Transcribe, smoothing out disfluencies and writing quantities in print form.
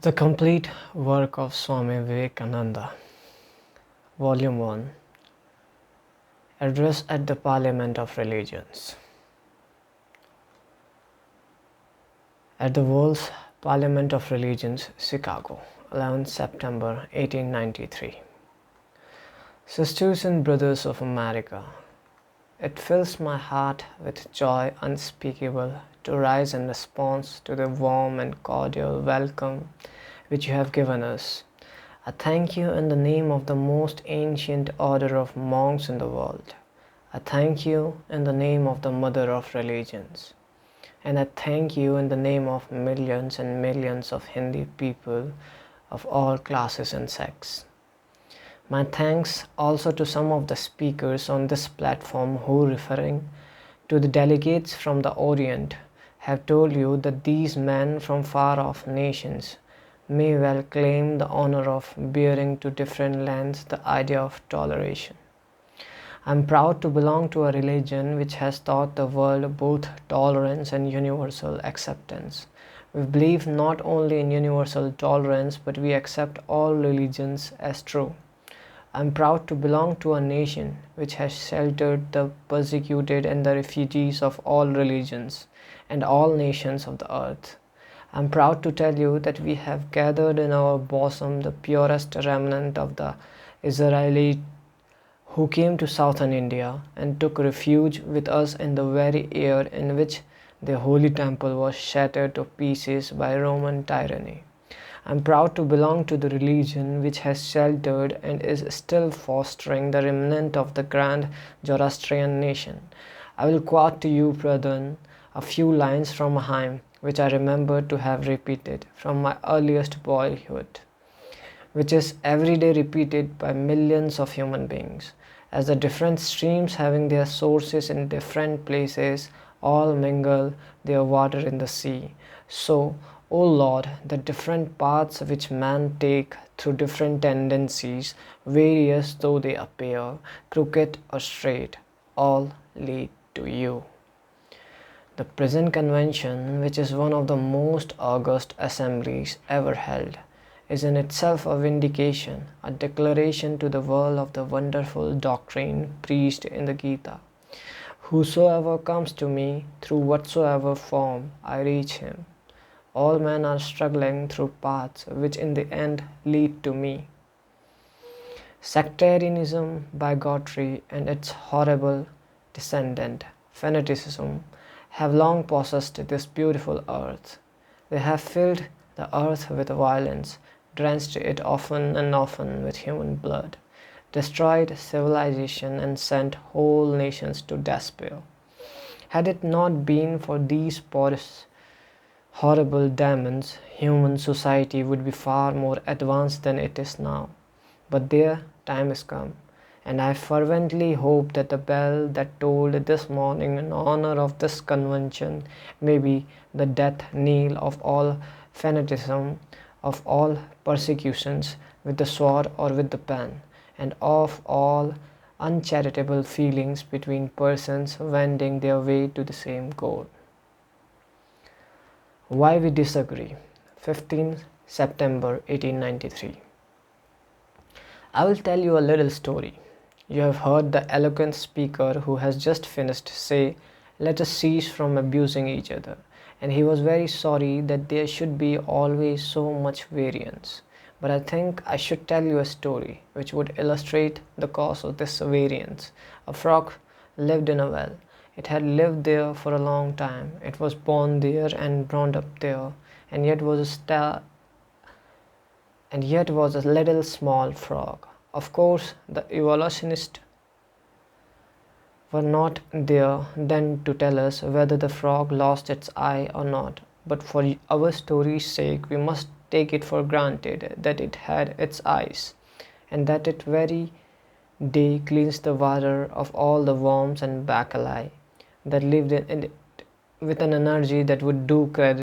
The complete work of Swami Viveknada, Volume 1, Address at the Parliament of Religions. At the World's Parliament of Religions, Chicago, 11 September 1893. Sisters and brothers of America, it fills my heart with joy unspeakable to rise in response to the warm and cordial welcome which you have given us. I thank you in the name of the most ancient order of monks in the world. I thank you in the name of the mother of religions. And I thank you in the name of millions and millions of Hindi people of all classes and sects. My thanks also to some of the speakers on this platform who, referring to the delegates from the Orient, have told you that these men from far-off nations may well claim the honor of bearing to different lands the idea of toleration. I am proud to belong to a religion which has taught the world both tolerance and universal acceptance. We believe not only in universal tolerance, but we accept all religions as true. I am proud to belong to a nation which has sheltered the persecuted and the refugees of all religions and all nations of the earth. I am proud to tell you that we have gathered in our bosom the purest remnant of the Israelites who came to southern India and took refuge with us in the very air in which their holy temple was shattered to pieces by Roman tyranny. I am proud to belong to the religion which has sheltered and is still fostering the remnant of the grand Zoroastrian nation. I will quote to you, brethren, a few lines from a hymn which I remember to have repeated from my earliest boyhood, which is every day repeated by millions of human beings. As the different streams having their sources in different places all mingle their water in the sea, so, O Lord, the different paths which man take through different tendencies, various though they appear, crooked or straight, all lead to you. The present convention, which is one of the most august assemblies ever held, is in itself a vindication, a declaration to the world of the wonderful doctrine preached in the Gita. Whosoever comes to me, through whatsoever form I reach him. All men are struggling through paths which in the end lead to me. Sectarianism, bigotry, and its horrible descendant, fanaticism, have long possessed this beautiful earth. They have filled the earth with violence, drenched it often and often with human blood, destroyed civilization and sent whole nations to despair. Had it not been for these porous, horrible demons, human society would be far more advanced than it is now. But their time is come, and I fervently hope that the bell that tolled this morning in honor of this convention may be the death knell of all fanaticism, of all persecutions with the sword or with the pen, and of all uncharitable feelings between persons wending their way to the same goal. Why we disagree. 15 September 1893. I will tell you a little story. You have heard the eloquent speaker who has just finished say, "Let us cease from abusing each other," and he was very sorry that there should be always so much variance. But I think I should tell you a story which would illustrate the cause of this variance. A frog lived in a well. It had lived there for a long time. It was born there and brought up there, and yet was a little small frog. Of course, the evolutionists were not there then to tell us whether the frog lost its eye or not, but for our story's sake we must take it for granted that it had its eyes, and that it very day cleansed the water of all the worms and bacilli that lived in it with an energy that would do credit